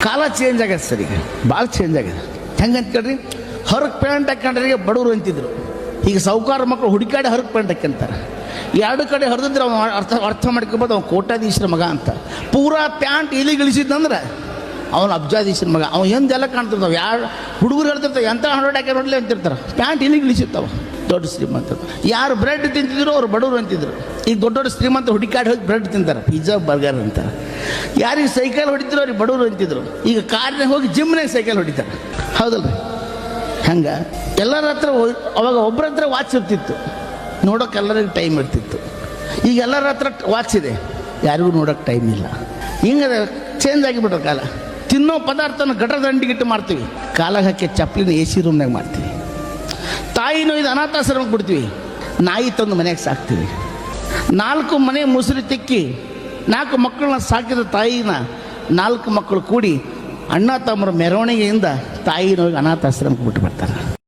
ಕಾಲ ಚೇಂಜ್ ಆಗ್ಯದ ಸರ್, ಈಗ ಭಾಳ ಚೇಂಜ್ ಆಗ್ಯದ. ಹೆಂಗೆ ಅಂತ ಕೇಳ್ರಿ, ಹೊರಗೆ ಪ್ಯಾಂಟ್ ಹಾಕೊಂಡ್ರಿಗೆ ಬಡವರು ಅಂತಿದ್ರು. ಈಗ ಸಾಹುಕಾರ ಮಕ್ಕಳು ಹುಡುಕಾಡಿ ಹೊರಗೆ ಪ್ಯಾಂಟ್ ಹಾಕ್ಯಂತಾರೆ. ಎರಡು ಕಡೆ ಹೊರದಿದ್ರೆ ಅವ್ನು ಅರ್ಥ ಮಾಡ್ಕೊಬೋದು ಅವ್ನು ಕೋಟ್ಯಾಧೀಶರ ಮಗ ಅಂತ. ಪೂರಾ ಪ್ಯಾಂಟ್ ಇಳಿಗಿಳಿಸಿದ್ನಂದ್ರೆ ಅವನು ಅಬ್ಜಾಧೀಶರ ಮಗ. ಅವ್ನು ಎಂದೆಲ್ಲ ಕಾಣ್ತಿರ್ತಾವೆ. ಯಾರು ಹುಡುಗರು ಹೇಳ್ತಿರ್ತಾವೆ ಎಂಥ ಹಂಡ್ರೆಡ್ ಹಾಕಿ ನೋಡಲಿ ಅಂತಿರ್ತಾರೆ. ಪ್ಯಾಂಟ್ ಇಳಿಗಿಳಿಸಿರ್ತಾವ ದೊಡ್ಡ ಶ್ರೀಮಂತರು. ಯಾರು ಬ್ರೆಡ್ ತಿಂತಿದ್ರು ಅವ್ರು ಬಡವರು ಅಂತಿದ್ರು. ಈಗ ದೊಡ್ಡ ದೊಡ್ಡ ಶ್ರೀಮಂತ ಹುಡುಕಾಡಿ ಹೋಗಿ ಬ್ರೆಡ್ ತಿಂತಾರೆ, ಪಿಜ್ಜಾ ಬರ್ಗರ್ ಅಂತಾರೆ. ಯಾರಿಗೆ ಸೈಕಲ್ ಹೊಡಿತಿದ್ರು ಅವ್ರಿಗೆ ಬಡವರು ಅಂತಿದ್ರು. ಈಗ ಕಾರ್ನಾಗ ಹೋಗಿ ಜಿಮ್ನಾಗ ಸೈಕಲ್ ಹೊಡಿತಾರೆ, ಹೌದಲ್ಲ ರೀ? ಹಂಗೆ ಎಲ್ಲರ ಹತ್ರ ಅವಾಗ ಒಬ್ಬರ ಹತ್ರ ವಾಚ್ ಇರ್ತಿತ್ತು, ನೋಡೋಕೆ ಎಲ್ಲರಿಗೂ ಟೈಮ್ ಇರ್ತಿತ್ತು. ಈಗ ಎಲ್ಲರ ಹತ್ರ ವಾಚ್ ಇದೆ, ಯಾರಿಗೂ ನೋಡೋಕೆ ಟೈಮ್ ಇಲ್ಲ. ಹಿಂಗೆ ಚೇಂಜ್ ಆಗಿಬಿಟ್ರೆ ಕಾಲ. ತಿನ್ನೋ ಪದಾರ್ಥನ ಗಟರ ದಂಡಿಗಿಟ್ಟು ಮಾಡ್ತೀವಿ, ಕಾಲಾಗ ಹಾಕಿ ಚಪ್ಪಲಿನ ಎ ಸಿ ರೂಮ್ನಾಗ ಮಾಡ್ತೀವಿ. ತಾಯಿನೂ ಇದು ಅನಾಥಾಶ್ರಮಕ್ಕೆ ಬಿಡ್ತೀವಿ, ನಾಯಿ ತಂದು ಮನೆಗೆ ಸಾಕ್ತೀವಿ. 4 ಮನೆ ಮುಸುರಿ ತಿಕ್ಕಿ 4 ಮಕ್ಕಳನ್ನ ಸಾಕಿದ ತಾಯಿನ 4 ಮಕ್ಕಳು ಕೂಡಿ ಅಣ್ಣ ತಮ್ಮರ ಮೆರವಣಿಗೆಯಿಂದ ತಾಯಿನ ಹೋಗಿ ಅನಾಥಾಶ್ರಮಕ್ಕೆ ಬಿಟ್ಟು ಬರ್ತಾರೆ.